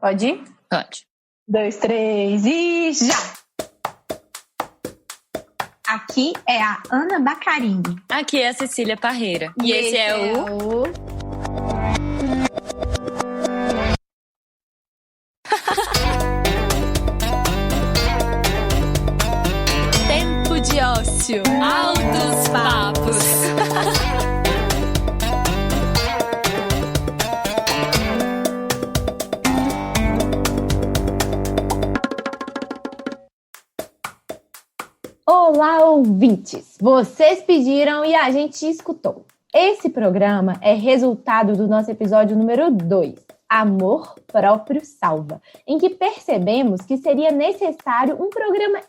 Pode ir? Pode. 2, 3 e já! Aqui é a Ana Bacarini. Aqui é a Cecília Parreira. E esse é o... Tempo de ócio. Altos papos. Olá, ouvintes! Vocês pediram e a gente escutou. Esse programa é resultado do nosso episódio número 2, Amor Próprio Salva, em que percebemos que seria necessário um programa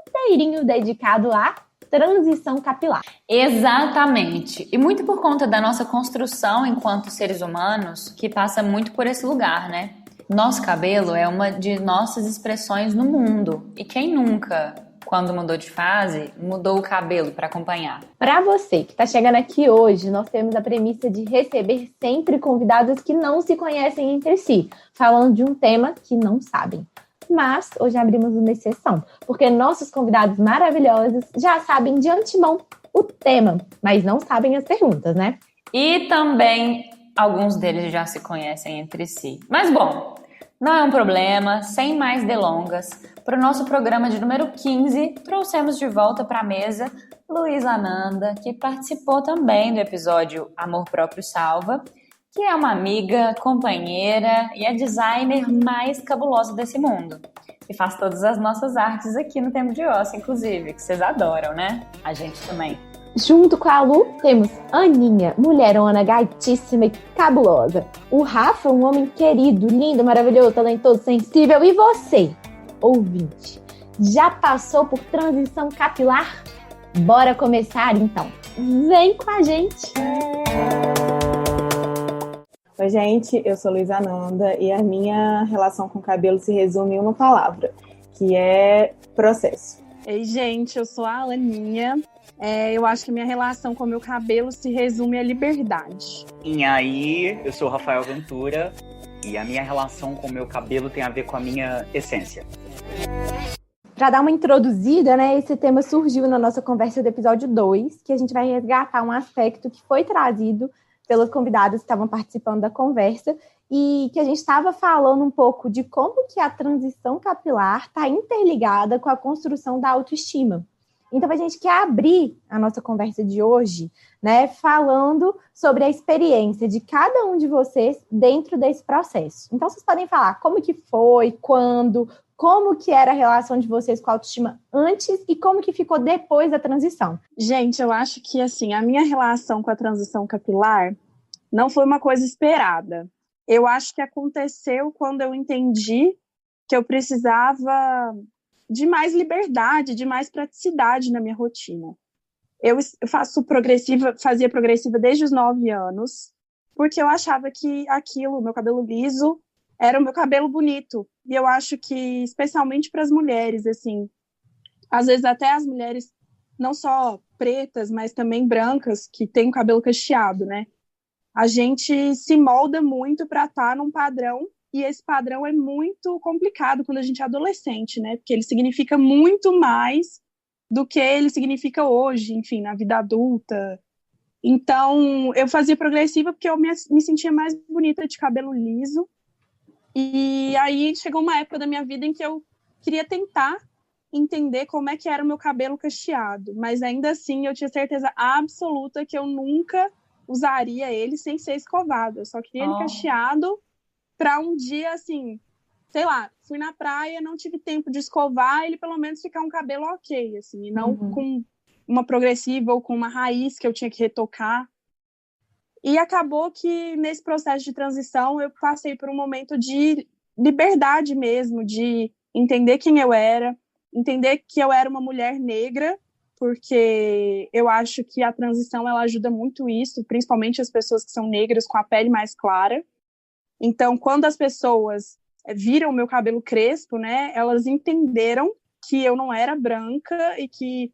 inteirinho dedicado à transição capilar. Exatamente. E muito por conta da nossa construção enquanto seres humanos, que passa muito por esse lugar, né? Nosso cabelo é uma de nossas expressões no mundo. E quem nunca, quando mudou de fase, mudou o cabelo para acompanhar? Para você que está chegando aqui hoje, nós temos a premissa de receber sempre convidados que não se conhecem entre si, falando de um tema que não sabem. Mas hoje abrimos uma exceção, porque nossos convidados maravilhosos já sabem de antemão o tema, mas não sabem as perguntas, né? E também alguns deles já se conhecem entre si. Mas bom, não é um problema, sem mais delongas. Para o nosso programa de número 15, trouxemos de volta para a mesa Luísa Ananda, que participou também do episódio Amor Próprio Salva, que é uma amiga, companheira e a designer mais cabulosa desse mundo. E faz todas as nossas artes aqui no Tempo de Ócio, inclusive, que vocês adoram, né? A gente também. Junto com a Lu, temos Aninha, mulherona, gaitíssima e cabulosa. O Rafa, um homem querido, lindo, maravilhoso, talentoso, sensível. E você, ouvinte, já passou por transição capilar? Bora começar, então. Vem com a gente! Oi, gente, eu sou Luísa Ananda e a minha relação com o cabelo se resume em uma palavra, que é processo. Ei, gente, eu sou a Alaninha. Eu acho que minha relação com o meu cabelo se resume à liberdade. E aí, eu sou o Rafael Ventura e a minha relação com o meu cabelo tem a ver com a minha essência. Para dar uma introduzida, né, esse tema surgiu na nossa conversa do episódio 2, que a gente vai resgatar um aspecto que foi trazido pelos convidados que estavam participando da conversa e que a gente estava falando um pouco de como que a transição capilar está interligada com a construção da autoestima. Então, a gente quer abrir a nossa conversa de hoje, né, falando sobre a experiência de cada um de vocês dentro desse processo. Então, vocês podem falar como que foi, quando, como que era a relação de vocês com a autoestima antes e como que ficou depois da transição. Gente, eu acho que, assim, a minha relação com a transição capilar não foi uma coisa esperada. Eu acho que aconteceu quando eu entendi que eu precisava de mais liberdade, de mais praticidade na minha rotina. Eu fazia progressiva desde os 9 anos, porque eu achava que aquilo, meu cabelo liso, era o meu cabelo bonito. E eu acho que, especialmente para as mulheres, assim, às vezes até as mulheres, não só pretas, mas também brancas, que têm o cabelo cacheado, né? A gente se molda muito para estar num padrão, e esse padrão é muito complicado quando a gente é adolescente, né? Porque ele significa muito mais do que ele significa hoje, enfim, na vida adulta. Então, eu fazia progressiva porque eu me sentia mais bonita de cabelo liso. E aí chegou uma época da minha vida em que eu queria tentar entender como é que era o meu cabelo cacheado. Mas ainda assim, eu tinha certeza absoluta que eu nunca usaria ele sem ser escovado. Eu só queria ele cacheado para um dia, assim, sei lá, fui na praia, não tive tempo de escovar, ele pelo menos ficar um cabelo ok, assim, e não com uma progressiva ou com uma raiz que eu tinha que retocar. E acabou que, nesse processo de transição, eu passei por um momento de liberdade mesmo, de entender quem eu era, entender que eu era uma mulher negra, porque eu acho que a transição, ela ajuda muito isso, principalmente as pessoas que são negras com a pele mais clara. Então, quando as pessoas viram o meu cabelo crespo, né, elas entenderam que eu não era branca e que,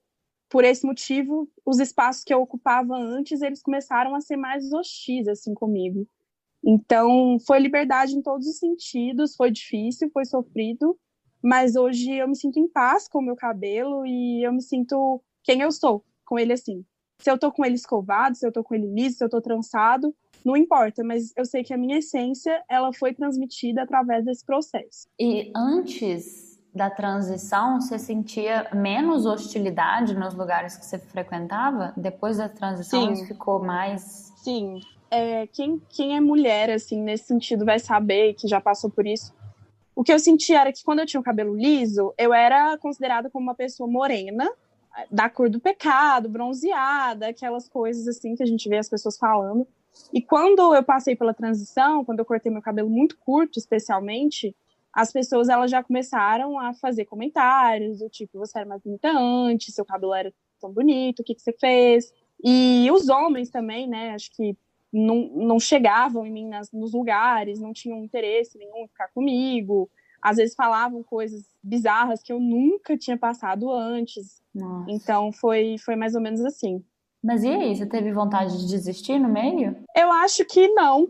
por esse motivo, os espaços que eu ocupava antes, eles começaram a ser mais hostis, assim, comigo. Então, foi liberdade em todos os sentidos, foi difícil, foi sofrido, mas hoje eu me sinto em paz com o meu cabelo e eu me sinto quem eu sou com ele assim. Se eu tô com ele escovado, se eu tô com ele liso, se eu tô trançado, não importa, mas eu sei que a minha essência, ela foi transmitida através desse processo. E antes da transição, você sentia menos hostilidade nos lugares que você frequentava? Depois da transição, Sim. isso ficou mais... Sim. Quem é mulher, assim, nesse sentido, vai saber que já passou por isso. O que eu senti era que quando eu tinha o cabelo liso, eu era considerada como uma pessoa morena, da cor do pecado, bronzeada, aquelas coisas assim que a gente vê as pessoas falando. E quando eu passei pela transição, quando eu cortei meu cabelo muito curto, especialmente, as pessoas elas já começaram a fazer comentários do tipo, você era mais bonita antes, seu cabelo era tão bonito, o que você fez? E os homens também, né, acho que não chegavam em mim nos lugares, não tinham interesse nenhum em ficar comigo. Às vezes falavam coisas bizarras que eu nunca tinha passado antes. Nossa. Então foi mais ou menos assim. Mas e aí, você teve vontade de desistir no meio? Eu acho que não.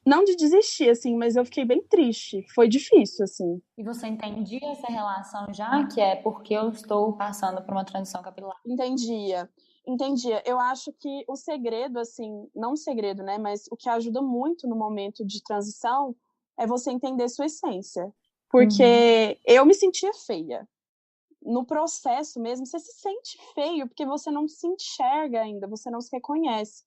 Não de desistir, assim, mas eu fiquei bem triste. Foi difícil, assim. E você entendia essa relação já, que é porque eu estou passando por uma transição capilar? Entendia. Eu acho que o segredo, assim, não o segredo, né, mas o que ajuda muito no momento de transição é você entender sua essência. Porque eu me sentia feia. No processo mesmo, você se sente feio porque você não se enxerga ainda, você não se reconhece.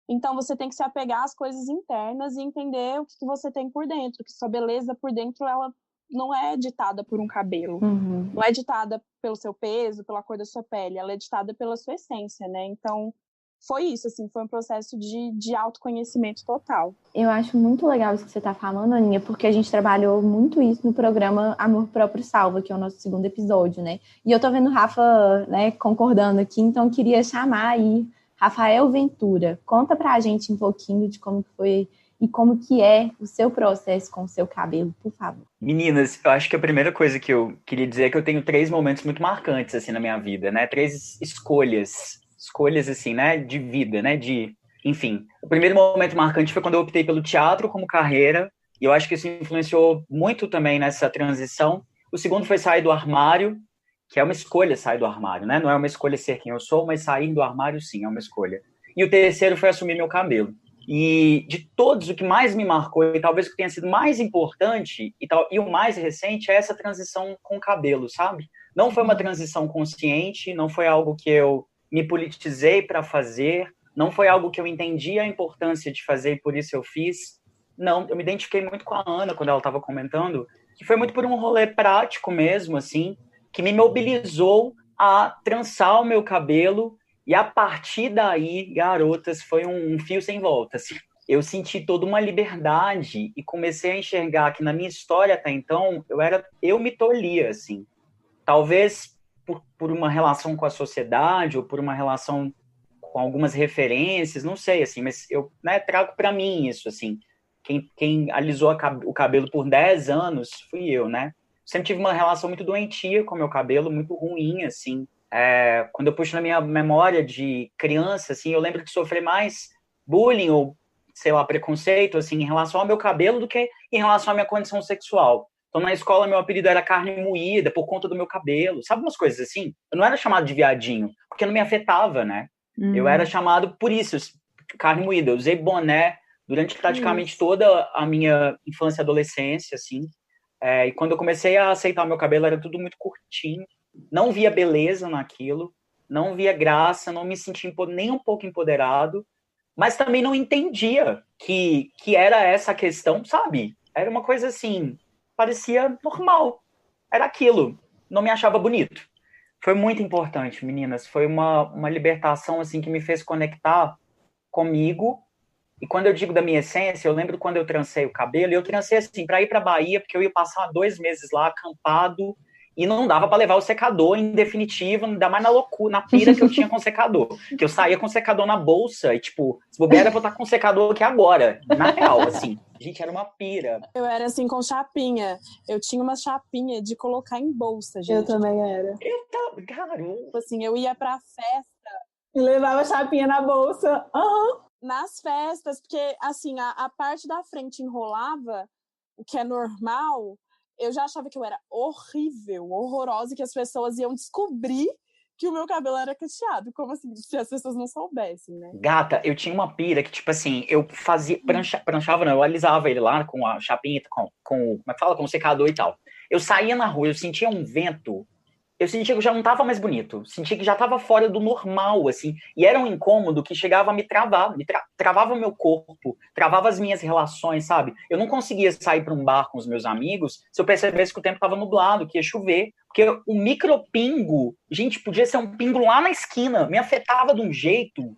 Então, você tem que se apegar às coisas internas e entender o que você tem por dentro, que sua beleza por dentro, ela não é ditada por um cabelo. Não é ditada pelo seu peso, pela cor da sua pele, ela é ditada pela sua essência, né? Então, foi isso, assim, foi um processo de autoconhecimento total. Eu acho muito legal isso que você está falando, Aninha, porque a gente trabalhou muito isso no programa Amor Próprio Salva, que é o nosso segundo episódio, né? E eu tô vendo o Rafa, né, concordando aqui, então eu queria chamar aí Rafael Ventura. Conta pra gente um pouquinho de como foi e como que é o seu processo com o seu cabelo, por favor. Meninas, eu acho que a primeira coisa que eu queria dizer é que eu tenho 3 momentos muito marcantes, assim, na minha vida, né? 3 escolhas, assim, né? De vida, né? Enfim, o primeiro momento marcante foi quando eu optei pelo teatro como carreira, e eu acho que isso influenciou muito também nessa transição. O segundo foi sair do armário, que é uma escolha sair do armário, né? Não é uma escolha ser quem eu sou, mas sair do armário, sim, é uma escolha. E o terceiro foi assumir meu cabelo. E de todos, o que mais me marcou, e talvez o que tenha sido mais importante, e o mais recente, é essa transição com o cabelo, sabe? Não foi uma transição consciente, não foi algo que eu me politizei para fazer, não foi algo que eu entendi a importância de fazer e por isso eu fiz. Não, eu me identifiquei muito com a Ana quando ela estava comentando, que foi muito por um rolê prático mesmo, assim, que me mobilizou a trançar o meu cabelo. E a partir daí, garotas, foi um fio sem volta. Assim. Eu senti toda uma liberdade e comecei a enxergar que na minha história até então, eu me tolhia, assim. Talvez por uma relação com a sociedade ou por uma relação com algumas referências, não sei, assim, mas eu, né, trago para mim isso, assim. Quem alisou o cabelo por 10 anos fui eu, né? Sempre tive uma relação muito doentia com o meu cabelo, muito ruim, assim. Quando eu puxo na minha memória de criança, assim, eu lembro de sofrer mais bullying ou, sei lá, preconceito, assim, em relação ao meu cabelo do que em relação à minha condição sexual. Então, na escola, meu apelido era carne moída por conta do meu cabelo. Sabe umas coisas assim? Eu não era chamado de viadinho, porque não me afetava, né? Eu era chamado por isso, carne moída. Eu usei boné durante praticamente toda a minha infância e adolescência, assim. E quando eu comecei a aceitar o meu cabelo, era tudo muito curtinho. Não via beleza naquilo, não via graça, não me sentia nem um pouco empoderado, mas também não entendia que era essa questão, sabe? Era uma coisa assim, parecia normal, era aquilo, não me achava bonito. Foi muito importante, meninas, foi uma libertação assim que me fez conectar comigo. E quando eu digo da minha essência, eu lembro quando eu trancei o cabelo, e eu trancei assim, para ir para Bahia, porque eu ia passar 2 meses lá, acampado, e não dava para levar o secador em definitivo, ainda mais na loucura, na pira que eu tinha com o secador. Que eu saía com o secador na bolsa e, tipo, se bobear, eu vou estar com o secador aqui agora. Na real, assim. Gente, era uma pira. Eu era assim com chapinha. Eu tinha uma chapinha de colocar em bolsa, gente. Eu também era. Eita, garoto. Tipo assim, eu ia pra festa. E levava a chapinha na bolsa. nas festas, porque, assim, a parte da frente enrolava, o que é normal, eu já achava que eu era horrível, horrorosa, e que as pessoas iam descobrir que o meu cabelo era cacheado. Como assim? Se as pessoas não soubessem, né? Gata, eu tinha uma pira que, tipo assim, eu fazia, pranchava, não, eu alisava ele lá com a chapinha, como é que fala? Com o secador e tal. Eu saía na rua, eu sentia um vento, eu sentia que eu já não tava mais bonito, sentia que já tava fora do normal, assim, e era um incômodo que chegava a me travar, travava o meu corpo, travava as minhas relações, sabe? Eu não conseguia sair para um bar com os meus amigos se eu percebesse que o tempo tava nublado, que ia chover, porque o micropingo, gente, podia ser um pingo lá na esquina, me afetava de um jeito.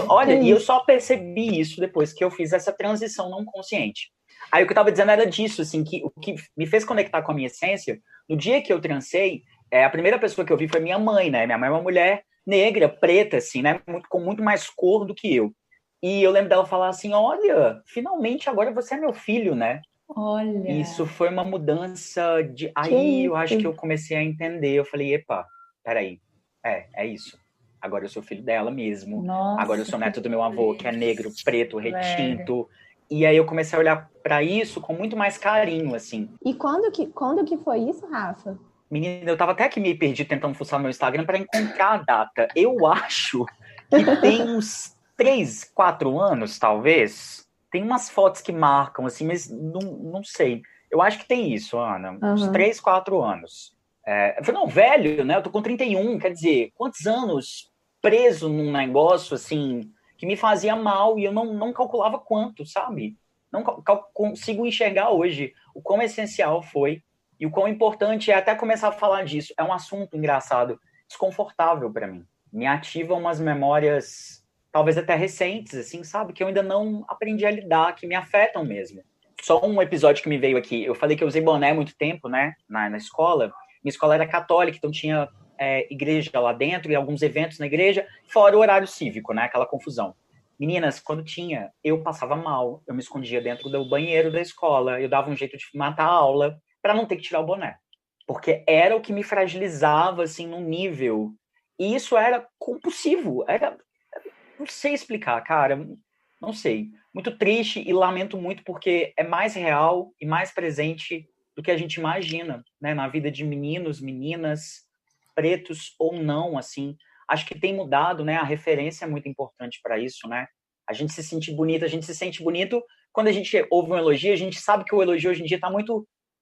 Olha, e eu só percebi isso depois que eu fiz essa transição não consciente. Aí o que eu tava dizendo era disso, assim, que o que me fez conectar com a minha essência, no dia que eu transei, a primeira pessoa que eu vi foi minha mãe, né? Minha mãe é uma mulher negra, preta, assim, né? Com muito mais cor do que eu. E eu lembro dela falar assim: olha, finalmente agora você é meu filho, né? Olha. Isso foi uma mudança de. Aí eu acho que eu comecei a entender. Eu falei: epa, peraí. É isso. Agora eu sou filho dela mesmo. Nossa, agora eu sou neto do meu avô, que é negro, preto, retinto. velho. E aí eu comecei a olhar para isso com muito mais carinho, assim. E quando que foi isso, Rafa? Menina, eu tava até que me perdi tentando fuçar no meu Instagram para encontrar a data. Eu acho que tem uns 3, 4 anos, talvez. Tem umas fotos que marcam, assim, mas não sei. Eu acho que tem isso, Ana. Uns 3, 4 anos. Eu falei, não, velho, né? Eu tô com 31, quer dizer, quantos anos preso num negócio, assim, que me fazia mal e eu não calculava quanto, sabe? Não consigo enxergar hoje o quão essencial foi e o quão importante é até começar a falar disso. É um assunto engraçado, desconfortável para mim. Me ativa umas memórias, talvez até recentes, assim, sabe? Que eu ainda não aprendi a lidar, que me afetam mesmo. Só um episódio que me veio aqui. Eu falei que eu usei boné há muito tempo, né? Na escola. Minha escola era católica, então tinha igreja lá dentro e alguns eventos na igreja, fora o horário cívico, né? Aquela confusão. Meninas, quando tinha, eu passava mal. Eu me escondia dentro do banheiro da escola. Eu dava um jeito de matar a aula para não ter que tirar o boné. Porque era o que me fragilizava, assim, num nível. E isso era compulsivo. Não sei explicar, cara. Não sei. Muito triste e lamento muito porque é mais real e mais presente do que a gente imagina, né? Na vida de meninos, meninas, pretos ou não, assim. Acho que tem mudado, né? A referência é muito importante para isso, né? A gente se sente bonito, a gente se sente bonito quando a gente ouve um elogio, a gente sabe que o elogio hoje em dia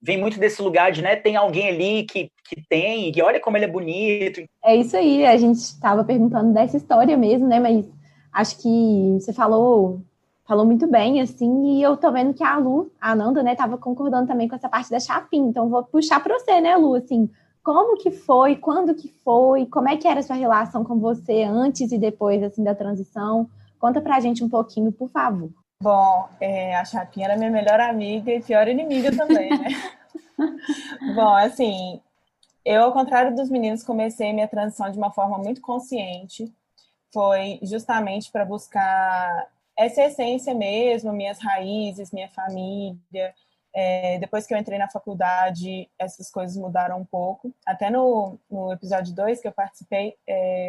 vem muito desse lugar de, né, tem alguém ali que tem, e olha como ele é bonito. É isso aí, a gente estava perguntando dessa história mesmo, né, mas acho que você falou muito bem, assim, e eu tô vendo que a Nanda, né, tava concordando também com essa parte da chapinha, então vou puxar para você, né, Lu, assim, como que foi, quando que foi, como é que era a sua relação com você antes e depois, assim, da transição? Conta pra gente um pouquinho, por favor. Bom, a Chapinha era minha melhor amiga e pior inimiga também, né? Bom, assim, eu, ao contrário dos meninos, comecei minha transição de uma forma muito consciente. Foi justamente para buscar essa essência mesmo, minhas raízes, minha família. Depois que eu entrei na faculdade, essas coisas mudaram um pouco. Até no episódio 2 que eu participei,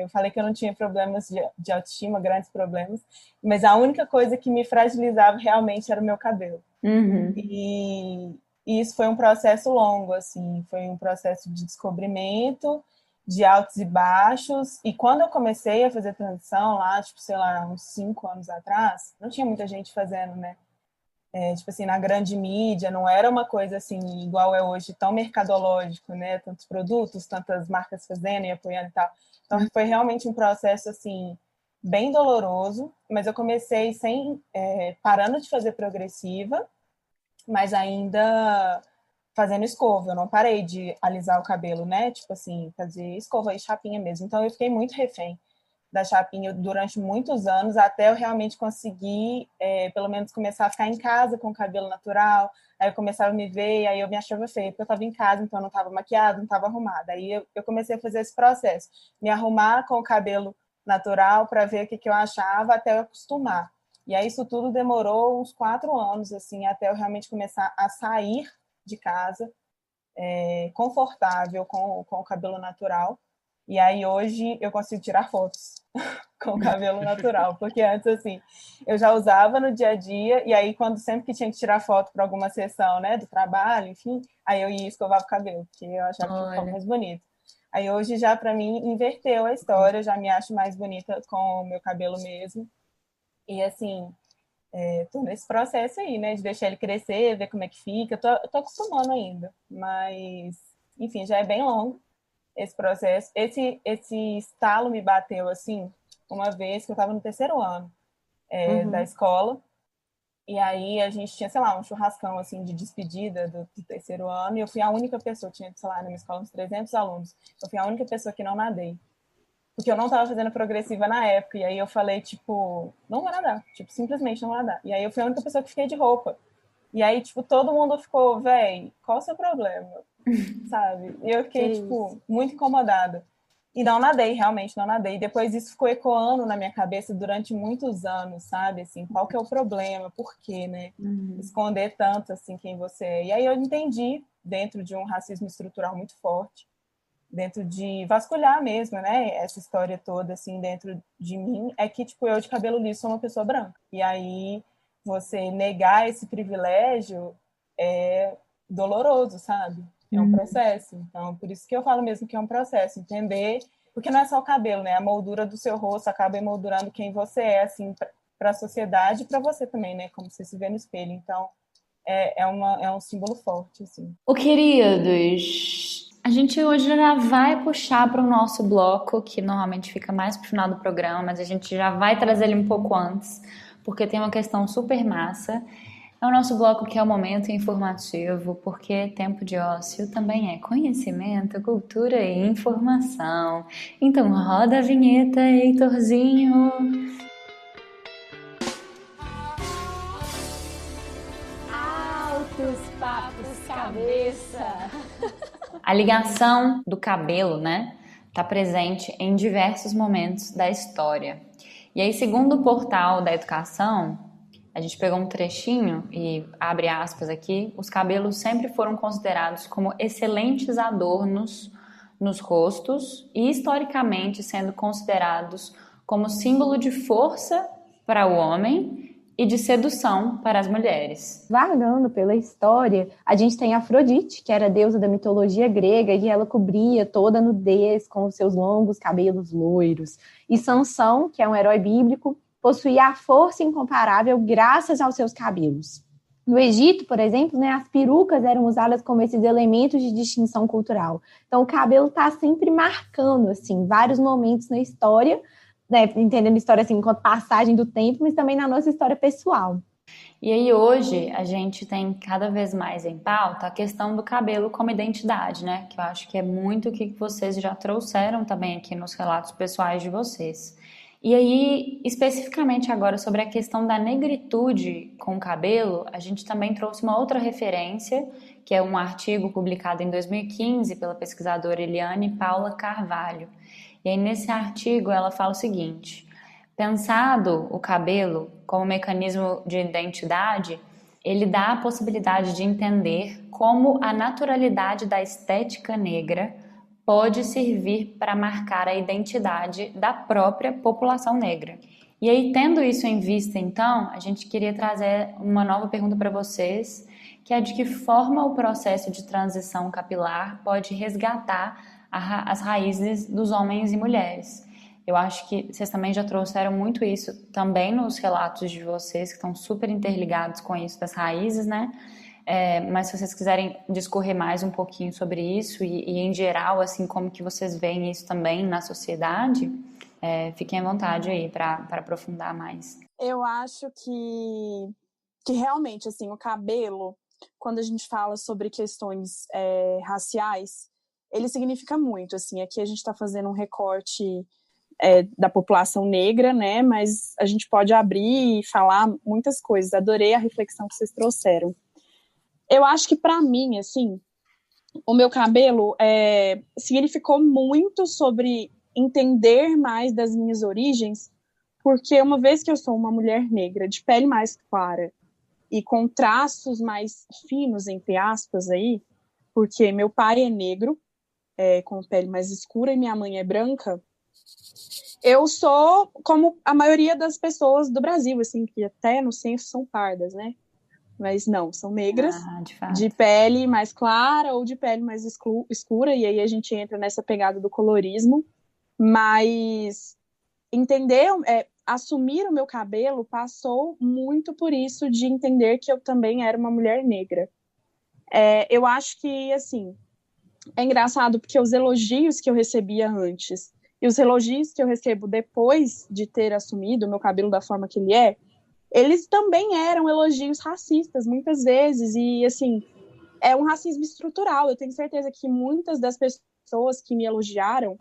eu falei que eu não tinha problemas de autoestima, grandes problemas, mas a única coisa que me fragilizava realmente era o meu cabelo. E isso foi um processo longo, assim, foi um processo de descobrimento, de altos e baixos. E quando eu comecei a fazer transição lá, tipo, sei lá, uns 5 anos atrás, não tinha muita gente fazendo, né? Tipo assim, na grande mídia, não era uma coisa assim, igual é hoje, tão mercadológico, né? Tantos produtos, tantas marcas fazendo e apoiando e tal. Então, foi realmente um processo, assim, bem doloroso, mas eu comecei parando de fazer progressiva, mas ainda fazendo escova. Eu não parei de alisar o cabelo, né? Tipo assim, fazer escova e chapinha mesmo. Então, eu fiquei muito refém da chapinha durante muitos anos, até eu realmente conseguir, pelo menos, começar a ficar em casa com o cabelo natural. Aí eu começava a me ver e aí eu me achava feia, porque eu estava em casa, então eu não estava maquiada, não estava arrumada. Aí eu comecei a fazer esse processo, me arrumar com o cabelo natural para ver o que eu achava, até eu acostumar. E aí isso tudo demorou uns 4 anos, assim, até eu realmente começar a sair de casa, confortável com o cabelo natural. E aí hoje eu consigo tirar fotos com o cabelo natural, porque antes, assim, eu já usava no dia a dia, e aí sempre que tinha que tirar foto para alguma sessão, né, do trabalho, enfim, aí eu ia escovar o cabelo, porque eu achava que ficava mais bonito. Aí hoje já, para mim, inverteu a história, já me acho mais bonita com o meu cabelo mesmo, e assim, tô nesse processo aí, né, de deixar ele crescer, ver como é que fica, tô acostumando ainda, mas, enfim, já é bem longo esse processo. Esse estalo me bateu, assim, uma vez que eu estava no terceiro ano da escola, e aí a gente tinha, sei lá, um churrascão, assim, de despedida do terceiro ano, e eu fui a única pessoa, tinha, sei lá, na minha escola uns 300 alunos, eu fui a única pessoa que não nadei, porque eu não estava fazendo progressiva na época, e aí eu falei, tipo, não vou nadar, tipo, simplesmente não vou nadar, e aí eu fui a única pessoa que fiquei de roupa, e aí, tipo, todo mundo ficou, véi, qual o seu problema? Sabe? E eu fiquei, tipo, muito incomodada. E não nadei, realmente não nadei. E depois isso ficou ecoando na minha cabeça durante muitos anos, sabe? Assim, qual que é o problema? Por quê, né? Esconder tanto, assim, quem você é. E aí eu entendi, dentro de um racismo estrutural muito forte, dentro de vasculhar mesmo, né? Essa história toda, assim, dentro de mim, é que, tipo, eu de cabelo liso sou uma pessoa branca. E aí você negar esse privilégio é doloroso, sabe? É um processo. Então, por isso que eu falo mesmo que é um processo. Entender, porque não é só o cabelo, né? A moldura do seu rosto acaba emoldurando quem você é, assim, para a sociedade e para você também, né? Como você se vê no espelho. Então, é um símbolo forte, assim. Ô, queridos, a gente hoje já vai puxar para o nosso bloco, que normalmente fica mais pro final do programa, mas a gente já vai trazer ele um pouco antes, porque tem uma questão super massa. É o nosso bloco que é o momento informativo, porque tempo de ócio também é conhecimento, cultura e informação. Então roda a vinheta, Heitorzinho! Altos papos cabeça. A ligação do cabelo, né, está presente em diversos momentos da história. E aí, segundo o portal da educação, a gente pegou um trechinho e abre aspas aqui, os cabelos sempre foram considerados como excelentes adornos nos rostos e historicamente sendo considerados como símbolo de força para o homem e de sedução para as mulheres. Vagando pela história, a gente tem Afrodite, que era a deusa da mitologia grega, e ela cobria toda a nudez com os seus longos cabelos loiros. E Sansão, que é um herói bíblico, possuía a força incomparável graças aos seus cabelos. No Egito, por exemplo, né, as perucas eram usadas como esses elementos de distinção cultural. Então, o cabelo está sempre marcando assim, vários momentos na história, né, entendendo a história assim, enquanto passagem do tempo, mas também na nossa história pessoal. E aí hoje a gente tem cada vez mais em pauta a questão do cabelo como identidade, né? Que eu acho que é muito o que vocês já trouxeram também aqui nos relatos pessoais de vocês. E aí, especificamente agora sobre a questão da negritude com o cabelo, a gente também trouxe uma outra referência, que é um artigo publicado em 2015 pela pesquisadora Eliane Paula Carvalho. E aí nesse artigo ela fala o seguinte: pensado o cabelo como mecanismo de identidade, ele dá a possibilidade de entender como a naturalidade da estética negra pode servir para marcar a identidade da própria população negra. E aí, tendo isso em vista, então, a gente queria trazer uma nova pergunta para vocês, que é de que forma o processo de transição capilar pode resgatar as raízes dos homens e mulheres. Eu acho que vocês também já trouxeram muito isso também nos relatos de vocês, que estão super interligados com isso das raízes, né? Mas se vocês quiserem discorrer mais um pouquinho sobre isso e em geral, assim, como que vocês veem isso também na sociedade, fiquem à vontade aí para aprofundar mais. Eu acho que realmente, assim, o cabelo, quando a gente fala sobre questões raciais, ele significa muito, assim, aqui a gente está fazendo um recorte da população negra, né, mas a gente pode abrir e falar muitas coisas. Adorei a reflexão que vocês trouxeram. Eu acho que, para mim, assim, o meu cabelo significou muito sobre entender mais das minhas origens, porque uma vez que eu sou uma mulher negra, de pele mais clara e com traços mais finos, entre aspas, aí, porque meu pai é negro, com pele mais escura, e minha mãe é branca, Eu sou como a maioria das pessoas do Brasil, assim, que até no censo são pardas, né? Mas não, são negras, De fato. de pele mais clara ou de pele mais escura, e aí a gente entra nessa pegada do colorismo. Mas entender, assumir o meu cabelo passou muito por isso de entender que eu também era uma mulher negra. Eu acho que, assim, é engraçado porque os elogios que eu recebia antes e os elogios que eu recebo depois de ter assumido o meu cabelo da forma que ele é, eles também eram elogios racistas, muitas vezes, e, assim, é um racismo estrutural. Eu tenho certeza que muitas das pessoas que me elogiaram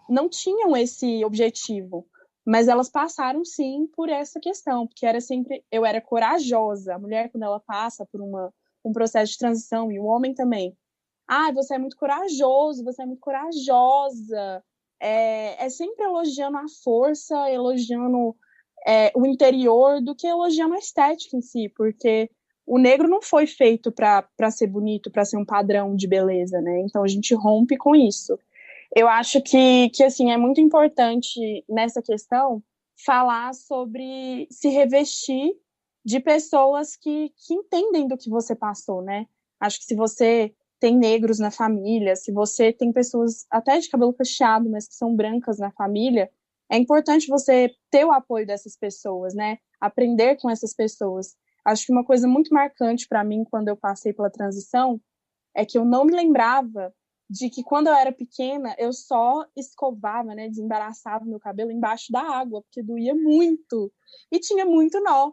não tinham esse objetivo, mas elas passaram, sim, por essa questão, porque eu era corajosa. A mulher, quando ela passa por um processo de transição, e o homem também, você é muito corajoso, você é muito corajosa, sempre elogiando a força, elogiando o interior, do que elogiando a estética em si, porque o negro não foi feito para ser bonito, para ser um padrão de beleza, né? Então a gente rompe com isso. Eu acho que assim, é muito importante nessa questão falar sobre se revestir de pessoas que entendem do que você passou, né? Acho que se você tem negros na família, se você tem pessoas até de cabelo cacheado, mas que são brancas na família, é importante você ter o apoio dessas pessoas, né? Aprender com essas pessoas. Acho que uma coisa muito marcante para mim quando eu passei pela transição é que eu não me lembrava de que quando eu era pequena, eu só escovava, né, desembaraçava meu cabelo embaixo da água, porque doía muito e tinha muito nó.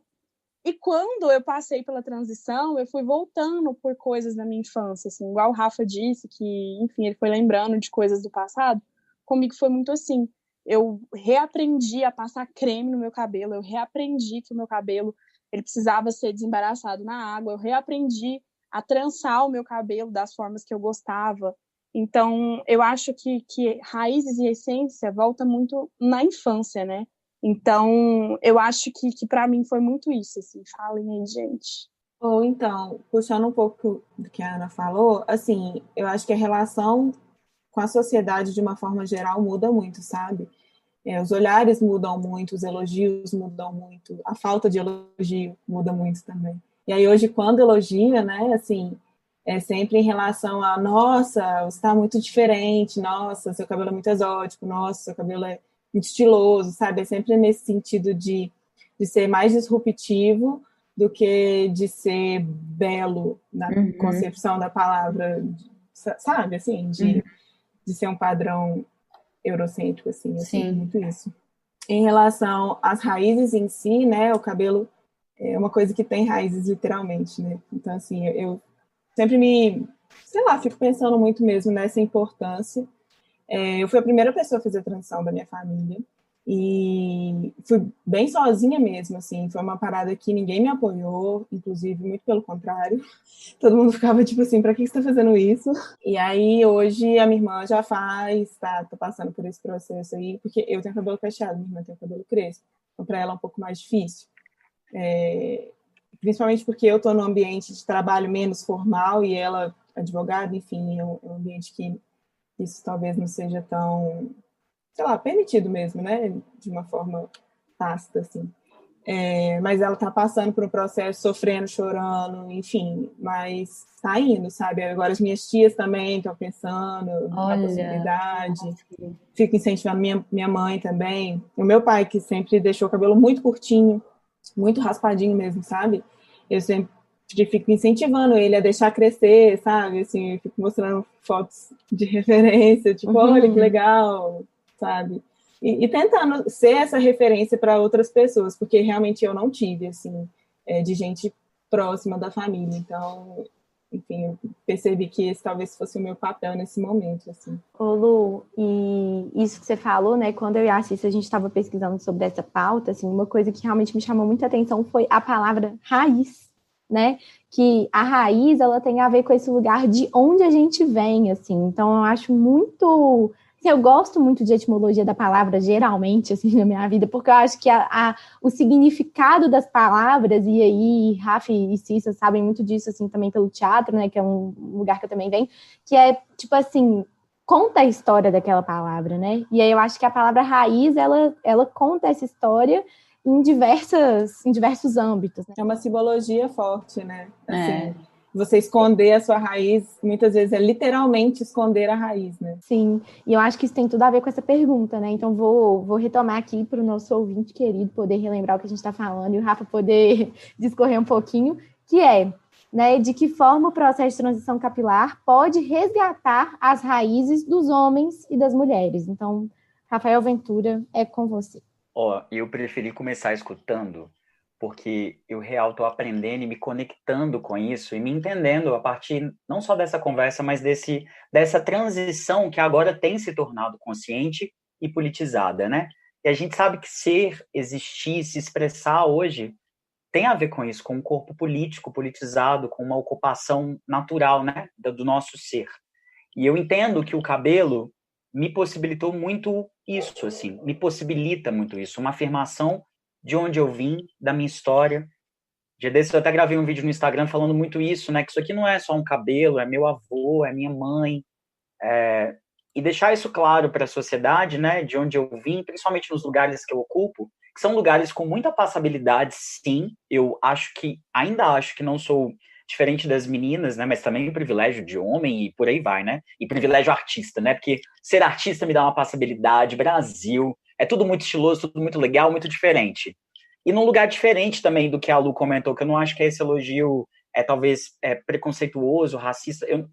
E quando eu passei pela transição, eu fui voltando por coisas da minha infância, assim, igual o Rafa disse, que, enfim, ele foi lembrando de coisas do passado. Comigo foi muito assim. Eu reaprendi a passar creme no meu cabelo, eu reaprendi que o meu cabelo ele precisava ser desembaraçado na água, eu reaprendi a trançar o meu cabelo das formas que eu gostava. Então, eu acho que raízes e essência volta muito na infância, né? Então, eu acho que para mim foi muito isso, assim. Falem aí, gente. Ou então, puxando um pouco do que a Ana falou, assim, eu acho que a relação com a sociedade, de uma forma geral, muda muito, sabe? Os olhares mudam muito, os elogios mudam muito, a falta de elogio muda muito também. E aí, hoje, quando elogia, né, assim, é sempre em relação a, nossa, você está muito diferente, nossa, seu cabelo é muito exótico, nossa, seu cabelo é muito estiloso, sabe? É sempre nesse sentido de ser mais disruptivo do que de ser belo na concepção da palavra, sabe? Assim, de ser um padrão eurocêntrico, assim, eu sinto muito isso. Em relação às raízes em si, né, o cabelo é uma coisa que tem raízes literalmente, né? Então, assim, eu sempre fico pensando muito mesmo nessa importância. Eu fui a primeira pessoa a fazer a transição da minha família e fui bem sozinha mesmo, assim, foi uma parada que ninguém me apoiou, inclusive, muito pelo contrário. Todo mundo ficava tipo assim, pra que você tá fazendo isso? E aí, hoje, a minha irmã já faz, tá passando por esse processo aí, porque eu tenho cabelo cacheado, minha irmã tem cabelo crespo, então pra ela é um pouco mais difícil. Principalmente porque eu tô num ambiente de trabalho menos formal e ela, advogada, enfim, é um ambiente que isso talvez não seja tão, permitido mesmo, né? De uma forma tácita, assim. Mas ela tá passando por um processo, sofrendo, chorando, enfim, mas tá indo, sabe? Agora as minhas tias também estão pensando na possibilidade. Fico incentivando minha mãe também. O meu pai, que sempre deixou o cabelo muito curtinho, muito raspadinho mesmo, sabe? Eu sempre fico incentivando ele a deixar crescer, sabe? Assim, eu fico mostrando fotos de referência, tipo, olha que legal, sabe? E tentando ser essa referência para outras pessoas, porque realmente eu não tive, assim, de gente próxima da família. Então, enfim, eu percebi que esse talvez fosse o meu papel nesse momento, assim. Ô Lu, e isso que você falou, né, quando eu e a Cissa, a gente estava pesquisando sobre essa pauta, assim, uma coisa que realmente me chamou muita atenção foi a palavra raiz, né, que a raiz, ela tem a ver com esse lugar de onde a gente vem, assim, então eu acho muito... Eu gosto muito de etimologia da palavra, geralmente, assim, na minha vida, porque eu acho que o significado das palavras, e aí Rafa e Cissa sabem muito disso, assim, também pelo teatro, né, que é um lugar que eu também venho, que é, tipo assim, conta a história daquela palavra, né? E aí eu acho que a palavra raiz, ela conta essa história em diversos âmbitos, né? É uma simbologia forte, né? Assim, você esconder a sua raiz, muitas vezes é literalmente esconder a raiz, né? Sim, e eu acho que isso tem tudo a ver com essa pergunta, né? Então vou retomar aqui para o nosso ouvinte querido poder relembrar o que a gente está falando e o Rafa poder discorrer um pouquinho, que é, né, de que forma o processo de transição capilar pode resgatar as raízes dos homens e das mulheres. Então, Rafael Ventura, é com você. Eu preferi começar escutando, porque eu real estou aprendendo e me conectando com isso e me entendendo a partir não só dessa conversa, mas dessa transição que agora tem se tornado consciente e politizada, né? E a gente sabe que ser, existir, se expressar hoje tem a ver com isso, com um corpo político, politizado, com uma ocupação natural, né, do nosso ser. E eu entendo que o cabelo me possibilitou muito isso, assim, me possibilita muito isso, uma afirmação de onde eu vim, da minha história. Dia desses eu até gravei um vídeo no Instagram falando muito isso, né, que isso aqui não é só um cabelo, é meu avô, é minha mãe, e deixar isso claro para a sociedade, né, de onde eu vim, principalmente nos lugares que eu ocupo, que são lugares com muita passabilidade, sim. Eu ainda acho que não sou diferente das meninas, né, mas também privilégio de homem e por aí vai, né, e privilégio artista, né, porque ser artista me dá uma passabilidade, Brasil, é tudo muito estiloso, tudo muito legal, muito diferente. E num lugar diferente também do que a Lu comentou, que eu não acho que esse elogio talvez preconceituoso, racista. Eu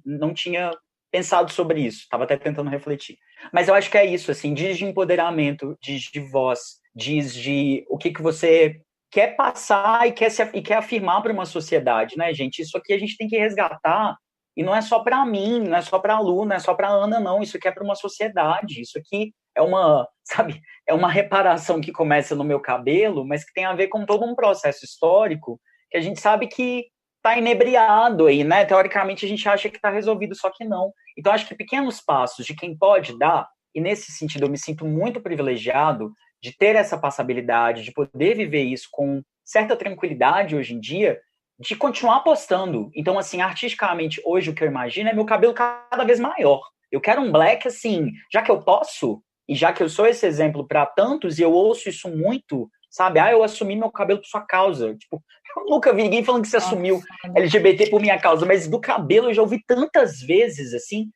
não tinha pensado sobre isso, estava até tentando refletir. Mas eu acho que é isso, assim, diz de empoderamento, diz de voz, diz de o que você quer passar e quer afirmar para uma sociedade, né, gente? Isso aqui a gente tem que resgatar, e não é só para mim, não é só para a Lu, não é só para a Ana, não. Isso aqui é para uma sociedade, isso aqui é uma reparação que começa no meu cabelo, mas que tem a ver com todo um processo histórico que a gente sabe que está inebriado aí, né? Teoricamente a gente acha que está resolvido, só que não. Então acho que pequenos passos de quem pode dar, e nesse sentido eu me sinto muito privilegiado de ter essa passabilidade, de poder viver isso com certa tranquilidade hoje em dia, de continuar postando. Então, assim, artisticamente, hoje o que eu imagino é meu cabelo cada vez maior. Eu quero um black, assim, já que eu posso, e já que eu sou esse exemplo para tantos, e eu ouço isso muito, sabe? Eu assumi meu cabelo por sua causa. Tipo, eu nunca vi ninguém falando que você assumiu LGBT por minha causa, mas do cabelo eu já ouvi tantas vezes, assim.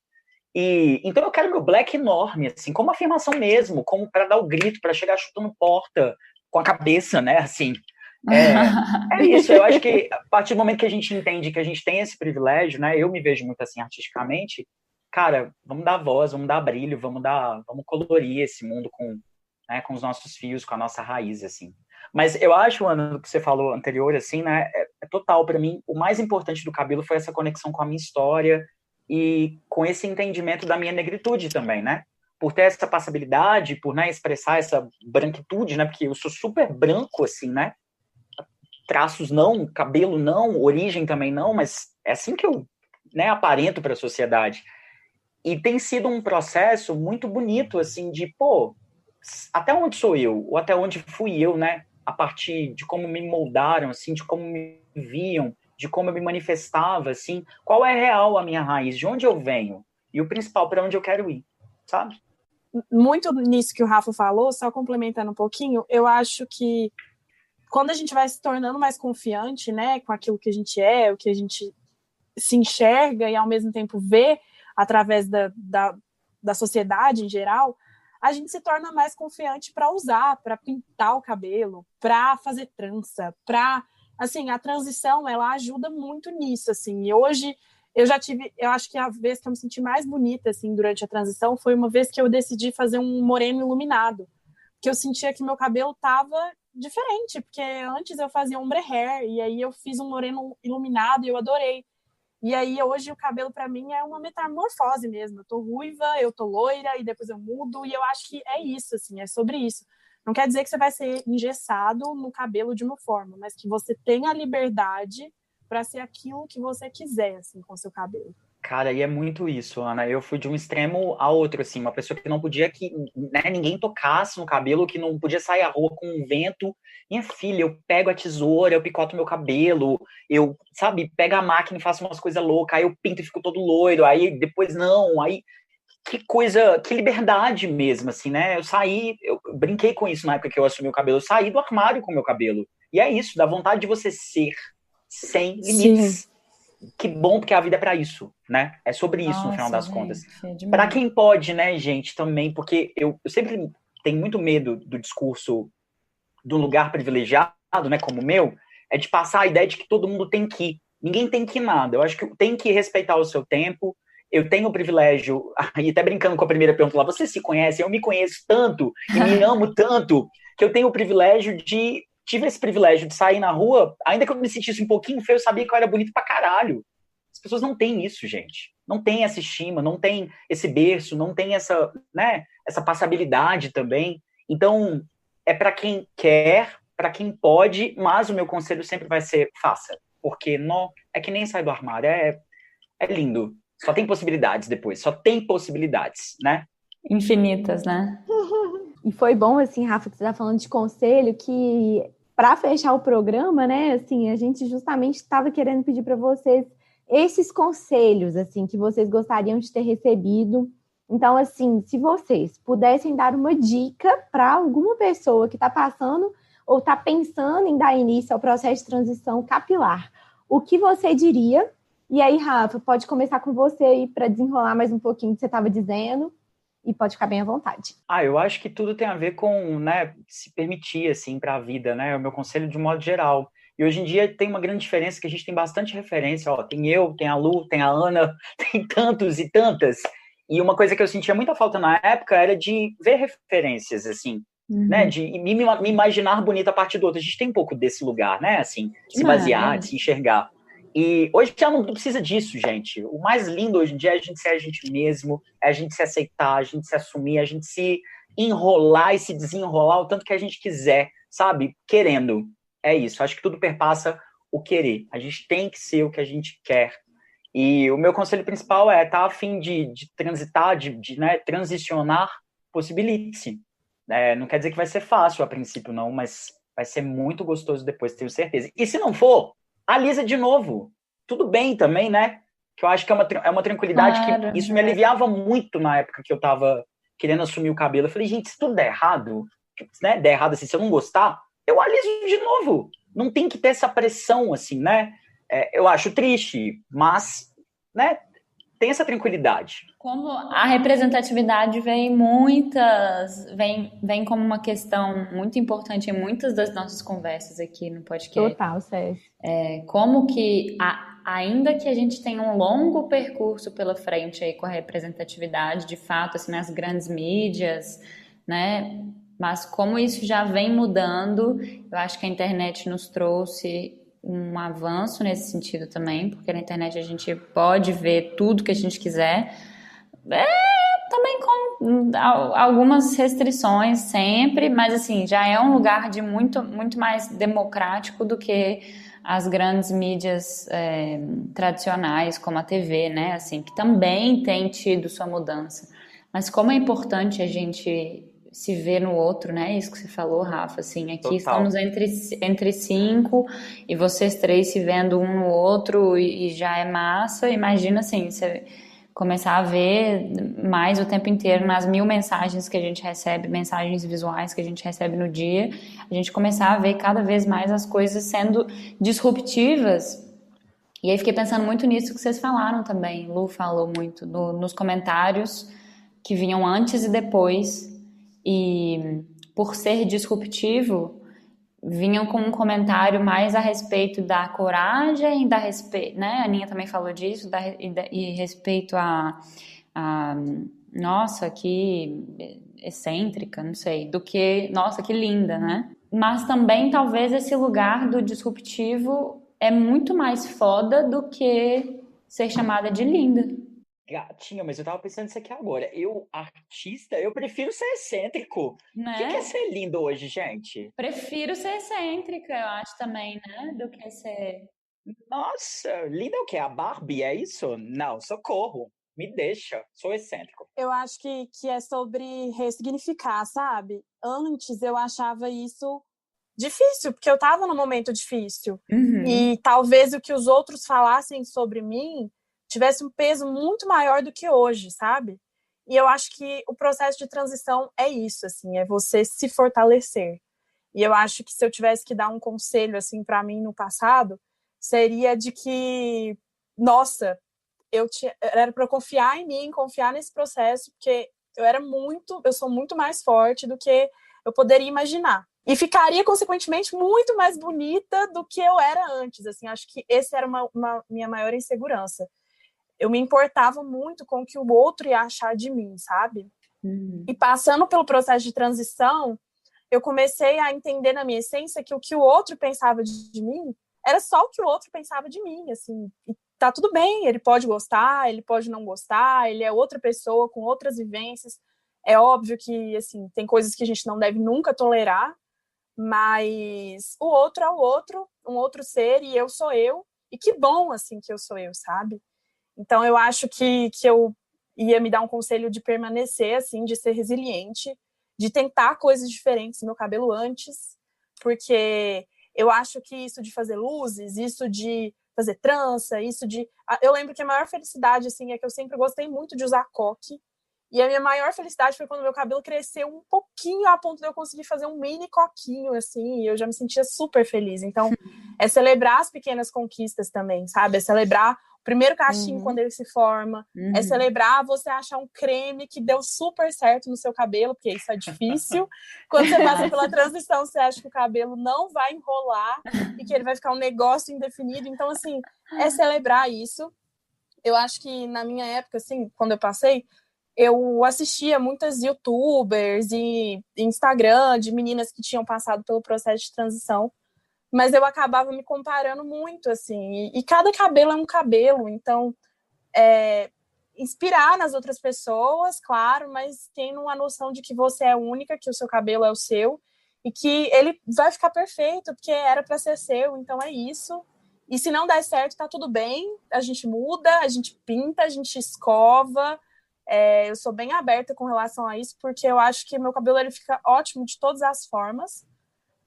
E então eu quero meu black enorme, assim, como afirmação mesmo, como para dar o grito, para chegar chutando porta com a cabeça, né? Assim, é isso. Eu acho que a partir do momento que a gente entende que a gente tem esse privilégio, né? Eu me vejo muito assim artisticamente. Cara, vamos dar voz, vamos dar brilho, vamos colorir esse mundo né, com os nossos fios, com a nossa raiz, assim. Mas eu acho, Ana, o que você falou anterior, assim, né? É total para mim. O mais importante do cabelo foi essa conexão com a minha história e com esse entendimento da minha negritude também, né? Por ter essa passabilidade, por, né, expressar essa branquitude, né? Porque eu sou super branco, assim, né? Traços não, cabelo não, origem também não, mas é assim que eu, né, aparento para a sociedade. E tem sido um processo muito bonito, assim, de, até onde sou eu? Ou até onde fui eu, né? A partir de como me moldaram, assim, de como me viam, de como eu me manifestava, assim, qual é real a minha raiz, de onde eu venho, e o principal, para onde eu quero ir, sabe? Muito nisso que o Rafa falou, só complementando um pouquinho, eu acho que quando a gente vai se tornando mais confiante, né, com aquilo que a gente é, o que a gente se enxerga e ao mesmo tempo vê através da sociedade em geral, a gente se torna mais confiante para usar, para pintar o cabelo, para fazer trança, assim, a transição, ela ajuda muito nisso, assim, e hoje eu acho que a vez que eu me senti mais bonita, assim, durante a transição foi uma vez que eu decidi fazer um moreno iluminado, que eu sentia que meu cabelo tava diferente, porque antes eu fazia ombre hair, e aí eu fiz um moreno iluminado e eu adorei. E aí hoje o cabelo para mim é uma metamorfose mesmo, eu tô ruiva, eu tô loira, e depois eu mudo, e eu acho que é isso, assim, é sobre isso. Não quer dizer que você vai ser engessado no cabelo de uma forma, mas que você tenha a liberdade para ser aquilo que você quiser, assim, com o seu cabelo. Cara, e é muito isso, Ana. Eu fui de um extremo a outro, assim, uma pessoa que não podia que, né, ninguém tocasse no cabelo, que não podia sair à rua com um vento. Minha filha, eu pego a tesoura, eu picoto meu cabelo, eu, sabe, pego a máquina e faço umas coisas loucas, aí eu pinto e fico todo loiro, aí depois não, aí que coisa, que liberdade mesmo, assim, né? Eu brinquei com isso na época que eu assumi o cabelo, eu saí do armário com o meu cabelo. E é isso, dá vontade de você ser sem Sim. limites. Que bom, porque a vida é para isso, né? É sobre isso, no final Nossa, das contas. gente, é Para demais. quem pode, né, gente, também, porque eu sempre tenho muito medo do discurso do lugar privilegiado, né, como o meu, é de passar a ideia de que todo mundo tem que ir. Ninguém tem que ir nada. Eu acho que tem que respeitar o seu tempo. Eu tenho o privilégio, e até brincando com a primeira pergunta lá, você se conhece? Eu me conheço tanto e me amo tanto que eu tenho o privilégio de. Tive esse privilégio de sair na rua, ainda que eu me sentisse um pouquinho feio, eu sabia que eu era bonito pra caralho. As pessoas não têm isso, gente. Não tem essa estima, não tem esse berço, não tem essa, né, essa passabilidade também. Então, é para quem quer, para quem pode, mas o meu conselho sempre vai ser faça. Porque não, é que nem sai do armário, é lindo. Só tem possibilidades depois, só tem possibilidades, né? Infinitas, né? E foi bom, assim, Rafa, que você está falando de conselho, que para fechar o programa, né, assim, a gente justamente estava querendo pedir para vocês esses conselhos, assim, que vocês gostariam de ter recebido. Então, assim, se vocês pudessem dar uma dica para alguma pessoa que está passando ou está pensando em dar início ao processo de transição capilar, o que você diria? E aí, Rafa, pode começar com você aí para desenrolar mais um pouquinho o que você estava dizendo. E pode ficar bem à vontade. Eu acho que tudo tem a ver com, né, se permitir, assim, para a vida, né? O meu conselho de um modo geral. E hoje em dia tem uma grande diferença, que a gente tem bastante referência, ó. Tem eu, tem a Lu, tem a Ana, tem tantos e tantas. E uma coisa que eu sentia muita falta na época era de ver referências, assim, né? De me imaginar bonita a partir do outro. A gente tem um pouco desse lugar, né? Assim, se basear, de Demais. se enxergar. E hoje já não precisa disso, gente. O mais lindo hoje em dia é a gente ser a gente mesmo, é a gente se aceitar, a gente se assumir, a gente se enrolar e se desenrolar o tanto que a gente quiser, sabe? Querendo. É isso. Acho que tudo perpassa o querer. A gente tem que ser o que a gente quer. E o meu conselho principal é estar a fim de transitar, né, transicionar, possibilite-se. Não quer dizer que vai ser fácil a princípio, não, mas vai ser muito gostoso depois, tenho certeza. E se não for, alisa de novo. Tudo bem também, né? Que eu acho que é uma tranquilidade que Claro. isso me aliviava muito na época que eu tava querendo assumir o cabelo. Eu falei, gente, se tudo der errado, né? Der errado assim, se eu não gostar, eu aliso de novo. Não tem que ter essa pressão, assim, né? Eu acho triste, mas, né? Tem essa tranquilidade. Como a representatividade vem como uma questão muito importante em muitas das nossas conversas aqui no podcast. Total, César. Como que, ainda que a gente tenha um longo percurso pela frente aí com a representatividade, de fato, assim, nas grandes mídias, né? Mas como isso já vem mudando, eu acho que a internet nos trouxe um avanço nesse sentido também, porque na internet a gente pode ver tudo que a gente quiser, também com algumas restrições sempre, mas assim, já é um lugar de muito, muito mais democrático do que as grandes mídias tradicionais, como a TV, né, assim, que também tem tido sua mudança. Mas como é importante a gente se ver no outro, né? Isso que você falou, Rafa, assim, aqui Total. estamos entre cinco e vocês três se vendo um no outro e já é massa. Imagina, assim, você começar a ver mais o tempo inteiro nas 1000 mensagens que a gente recebe, mensagens visuais que a gente recebe no dia, a gente começar a ver cada vez mais as coisas sendo disruptivas. E aí fiquei pensando muito nisso que vocês falaram também, Lu falou muito, nos comentários que vinham antes e depois, e por ser disruptivo, vinham com um comentário mais a respeito da coragem, né? A Aninha também falou disso, e respeito a nossa, que excêntrica, não sei, do que, nossa, que linda, né? Mas também talvez esse lugar do disruptivo é muito mais foda do que ser chamada de linda. Gatinha, mas eu tava pensando nisso aqui agora. Eu, artista, eu prefiro ser excêntrico. O que Né? é ser lindo hoje, gente? Prefiro ser excêntrica, eu acho também, né? Do que ser Nossa, Linda é o quê? A Barbie, é isso? Não, socorro. Me deixa, sou excêntrico. Eu acho que é sobre ressignificar, sabe? Antes eu achava isso difícil, porque eu estava num momento difícil. E talvez o que os outros falassem sobre mim tivesse um peso muito maior do que hoje, sabe? E eu acho que o processo de transição é isso, assim, é você se fortalecer. E eu acho que se eu tivesse que dar um conselho, assim, para mim no passado, seria de que, nossa, era para eu confiar em mim, confiar nesse processo, porque eu sou muito mais forte do que eu poderia imaginar. E ficaria, consequentemente, muito mais bonita do que eu era antes. Assim, acho que esse era uma minha maior insegurança. Eu me importava muito com o que o outro ia achar de mim, sabe? E passando pelo processo de transição, eu comecei a entender na minha essência que o que o outro pensava de mim era só o que o outro pensava de mim, assim. E tá tudo bem, ele pode gostar, ele pode não gostar, ele é outra pessoa com outras vivências. É óbvio que, assim, tem coisas que a gente não deve nunca tolerar, mas o outro é o outro, um outro ser, e eu sou eu, e que bom, assim, que eu sou eu, sabe? Então, eu acho que eu ia me dar um conselho de permanecer, assim, de ser resiliente, de tentar coisas diferentes no meu cabelo antes, porque eu acho que isso de fazer luzes, isso de fazer trança, isso de... Eu lembro que a maior felicidade, assim, é que eu sempre gostei muito de usar coque, e a minha maior felicidade foi quando meu cabelo cresceu um pouquinho a ponto de eu conseguir fazer um mini coquinho, assim, e eu já me sentia super feliz. Então, é celebrar as pequenas conquistas também, sabe? É celebrar o primeiro cachinho quando ele se forma, é celebrar você achar um creme que deu super certo no seu cabelo, porque isso é difícil. Quando você passa pela transição, você acha que o cabelo não vai enrolar e que ele vai ficar um negócio indefinido. Então, assim, é celebrar isso. Eu acho que na minha época, assim, quando eu passei, eu assistia muitas youtubers e Instagram de meninas que tinham passado pelo processo de transição, mas eu acabava me comparando muito, assim, e cada cabelo é um cabelo, então inspirar nas outras pessoas, claro, mas tendo a noção de que você é única, que o seu cabelo é o seu, e que ele vai ficar perfeito, porque era para ser seu, então é isso. E se não der certo, tá tudo bem, a gente muda, a gente pinta, a gente escova. Eu sou bem aberta com relação a isso, porque eu acho que meu cabelo ele fica ótimo de todas as formas,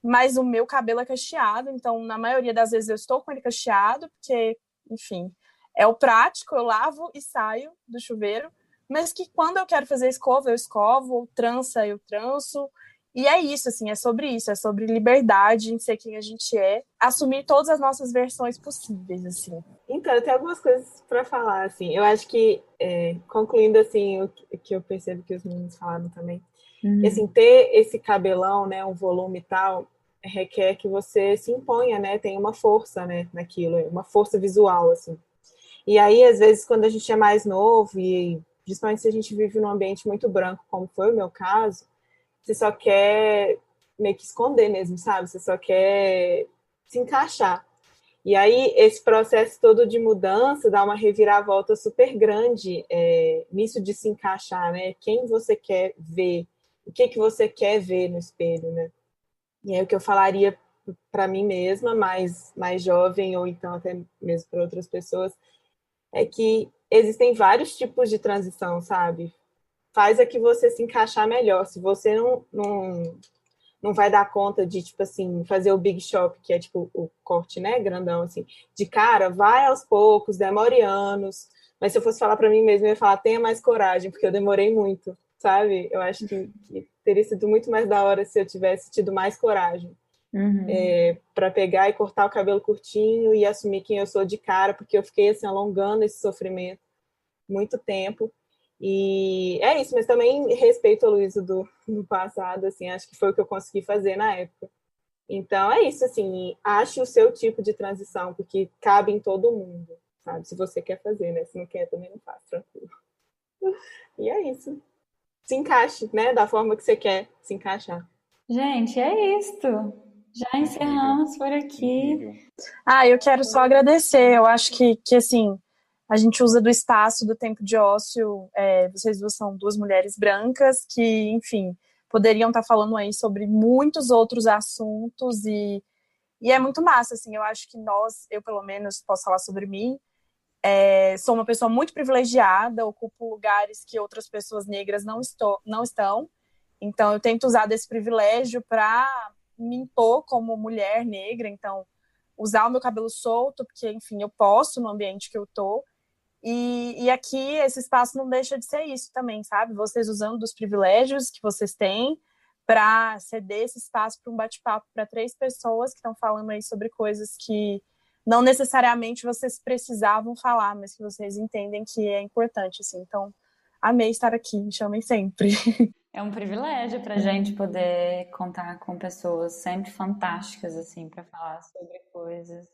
mas o meu cabelo é cacheado, então na maioria das vezes eu estou com ele cacheado, porque, enfim, é o prático, eu lavo e saio do chuveiro, mas que quando eu quero fazer escova, eu escovo, trança, eu tranço, e é isso, é sobre liberdade em ser quem a gente é, assumir todas as nossas versões possíveis, assim. Então, eu tenho algumas coisas para falar, assim. Eu acho que, concluindo, assim, o que eu percebo que os meninos falaram também, que, assim, ter esse cabelão, né, um volume e tal, requer que você se imponha, né, tem uma força, né, naquilo, uma força visual, assim. E aí, às vezes, quando a gente é mais novo, e principalmente se a gente vive num ambiente muito branco, como foi o meu caso, você só quer meio que esconder mesmo, sabe? Você só quer se encaixar. E aí, esse processo todo de mudança dá uma reviravolta super grande nisso de se encaixar, né? Quem você quer ver, o que você quer ver no espelho, né? E aí, o que eu falaria para mim mesma, mais jovem, ou então até mesmo para outras pessoas, é que existem vários tipos de transição, sabe? Faz a que você se encaixar melhor. Se você não vai dar conta de, tipo assim, fazer o big shop, que é tipo o corte, né, grandão, assim, de cara, vai aos poucos, demore anos. Mas se eu fosse falar para mim mesma, eu ia falar, tenha mais coragem, porque eu demorei muito, sabe? Eu acho que teria sido muito mais da hora se eu tivesse tido mais coragem. Para pegar e cortar o cabelo curtinho e assumir quem eu sou de cara, porque eu fiquei, assim, alongando esse sofrimento muito tempo. E é isso, mas também respeito a Luísa do passado, assim, acho que foi o que eu consegui fazer na época. Então é isso, assim, ache o seu tipo de transição, porque cabe em todo mundo, sabe? Se você quer fazer, né? Se não quer, também não faz, tranquilo. E é isso. Se encaixe, né? Da forma que você quer se encaixar. Gente, é isto. Já encerramos por aqui. Eu quero só agradecer. Eu acho que assim, a gente usa do espaço, do tempo de ócio. Vocês duas são duas mulheres brancas que, enfim, poderiam estar falando aí sobre muitos outros assuntos e E é muito massa, assim, eu acho que eu pelo menos posso falar sobre mim, sou uma pessoa muito privilegiada, ocupo lugares que outras pessoas negras não estão, então eu tento usar desse privilégio para me impor como mulher negra, então usar o meu cabelo solto, porque, enfim, eu posso no ambiente que eu tô, e aqui esse espaço não deixa de ser isso também, sabe? Vocês usando dos privilégios que vocês têm para ceder esse espaço para um bate-papo para 3 pessoas que estão falando aí sobre coisas que não necessariamente vocês precisavam falar, mas que vocês entendem que é importante, assim. Então, amei estar aqui, me chamem sempre. É um privilégio pra gente poder contar com pessoas sempre fantásticas, assim, para falar sobre coisas.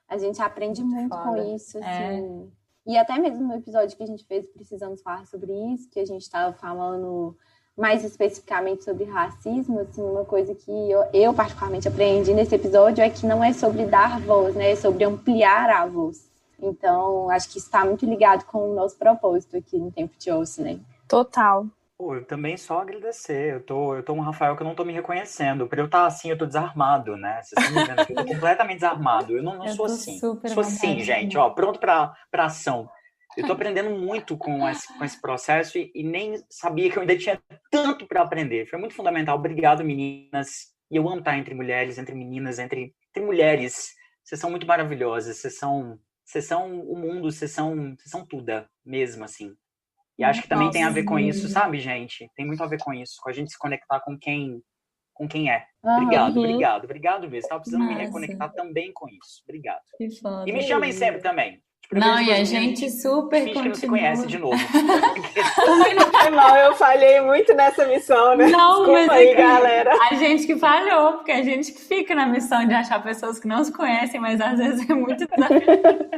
A gente aprende muito foda. com isso, assim. E até mesmo no episódio que a gente fez, precisamos falar sobre isso, que a gente estava falando mais especificamente sobre racismo, assim, uma coisa que eu particularmente aprendi nesse episódio é que não é sobre dar voz, né? É sobre ampliar a voz. Então, acho que isso está muito ligado com o nosso propósito aqui no Tempo de Osso, né? Total. Pô, eu também só agradecer. Eu tô um Rafael que eu não tô me reconhecendo. Pra eu estar assim, eu tô desarmado, né? Vocês estão me vendo aqui, eu tô completamente desarmado. Eu não sou assim. Sou assim, gente, ó, pronto pra ação. Eu tô aprendendo muito com esse processo e nem sabia que eu ainda tinha tanto para aprender. Foi muito fundamental. Obrigado, meninas. E eu amo estar entre mulheres, entre meninas, entre mulheres. Vocês são muito maravilhosas. Vocês são o mundo, vocês são tudo mesmo, assim. E acho que também tem a ver com isso, sabe, gente? Tem muito a ver com isso, com a gente se conectar com quem é. Obrigado mesmo. Estava precisando me reconectar também com isso. Obrigado. Que foda. E me chamem sempre também. Não, e a gente super finge que não se continua. conhece de novo. Foi mal, eu falhei muito nessa missão, né? Não, Desculpa mas aí, galera. A gente que falhou, porque a gente que fica na missão de achar pessoas que não se conhecem, mas às vezes é muito desafiador.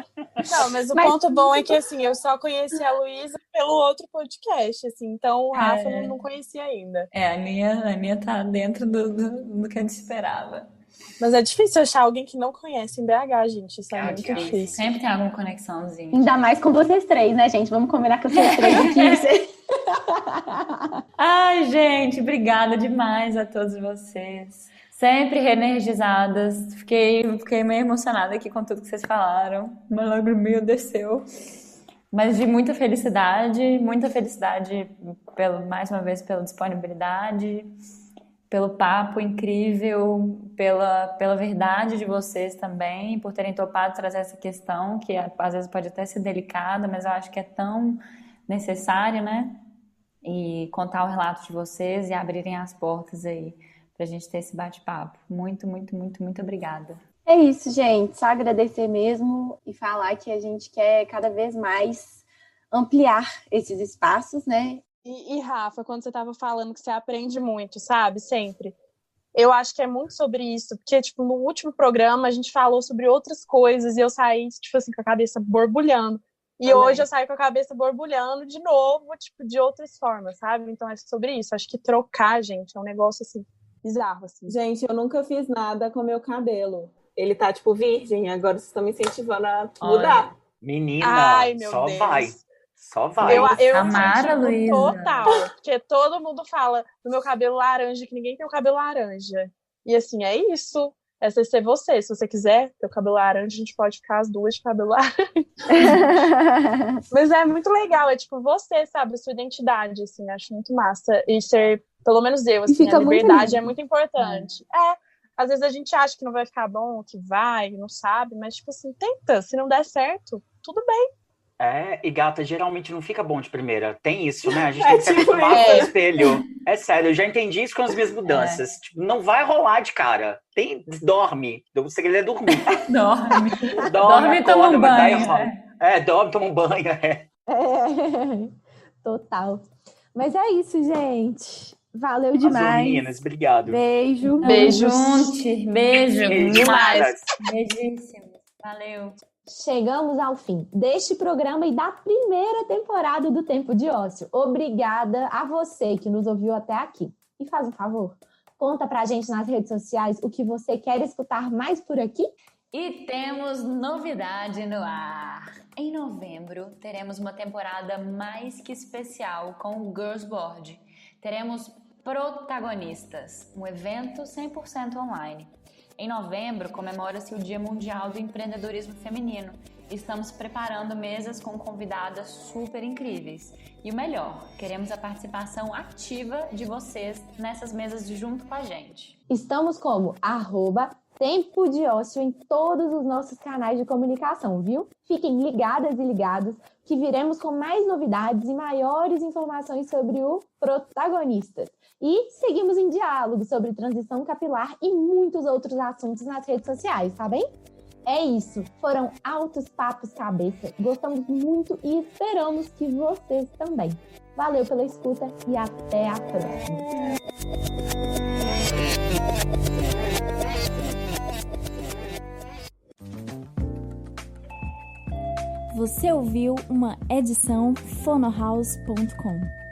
Não, mas o ponto bom é que, assim, eu só conheci a Luísa pelo outro podcast, assim, então o Rafa eu não conhecia ainda. A Aninha tá dentro do que a gente esperava. Mas é difícil achar alguém que não conhece em BH, gente, isso é muito difícil. Sempre tem alguma conexãozinha. Ainda mais com vocês 3, né, gente? Vamos combinar com vocês 3 aqui. Ai, gente, obrigada demais a todos vocês. Sempre reenergizadas. Fiquei meio emocionada aqui com tudo que vocês falaram. Uma lagriminha desceu. Mas de muita felicidade mais uma vez pela disponibilidade, pelo papo incrível, pela verdade de vocês também, por terem topado trazer essa questão, que às vezes pode até ser delicada, mas eu acho que é tão necessário, né? E contar o relato de vocês e abrirem as portas aí pra gente ter esse bate-papo. Muito, muito, muito, muito obrigada. É isso, gente. Só agradecer mesmo e falar que a gente quer cada vez mais ampliar esses espaços, né? E Rafa, quando você estava falando que você aprende muito, sabe? Sempre. Eu acho que é muito sobre isso, porque, tipo, no último programa a gente falou sobre outras coisas e eu saí, tipo assim, com a cabeça borbulhando. E hoje eu saio com a cabeça borbulhando de novo, tipo, de outras formas, sabe? Então é sobre isso. Acho que trocar, gente, é um negócio, assim, bizarro, assim. Gente, eu nunca fiz nada com meu cabelo. Ele tá, tipo, virgem. Agora vocês estão me incentivando a mudar. Menina, Ai, meu só Deus. vai. Só vai. Eu Amara, Luísa. Total. Porque todo mundo fala do meu cabelo laranja, que ninguém tem o cabelo laranja. E assim, é isso. É ser você. Se você quiser ter o cabelo laranja, a gente pode ficar as duas de cabelo laranja. Mas é muito legal. É tipo você, sabe? A sua identidade, assim. Acho muito massa. E ser, pelo menos eu, assim, a liberdade é muito importante. Às vezes a gente acha que não vai ficar bom, que vai, não sabe. Mas, tipo assim, tenta. Se não der certo, tudo bem. E gata, geralmente não fica bom de primeira. Tem isso, né? A gente tem que se acostumar com o espelho. É sério, eu já entendi isso com as minhas mudanças. Tipo, não vai rolar de cara. Dorme. O segredo é dormir. Dorme e toma um banho. Dorme, toma um banho. Total. Mas é isso, gente. Valeu demais. Meninas, obrigado. Beijo. Beijo. Beijo demais. Beijíssimo. Valeu. Chegamos ao fim deste programa e da primeira temporada do Tempo de Ócio. Obrigada a você que nos ouviu até aqui. E faz um favor, conta pra gente nas redes sociais o que você quer escutar mais por aqui. E temos novidade no ar. Em novembro, teremos uma temporada mais que especial com o Girls Board. Teremos protagonistas, um evento 100% online. Em novembro, comemora-se o Dia Mundial do Empreendedorismo Feminino. Estamos preparando mesas com convidadas super incríveis. E o melhor, queremos a participação ativa de vocês nessas mesas junto com a gente. Estamos como @Tempo de Ócio em todos os nossos canais de comunicação, viu? Fiquem ligadas e ligados que viremos com mais novidades e maiores informações sobre o Protagonistas. E seguimos em diálogo sobre transição capilar e muitos outros assuntos nas redes sociais, tá bem? É isso, foram altos papos cabeça, gostamos muito e esperamos que vocês também. Valeu pela escuta e até a próxima. Você ouviu uma edição fonohouse.com.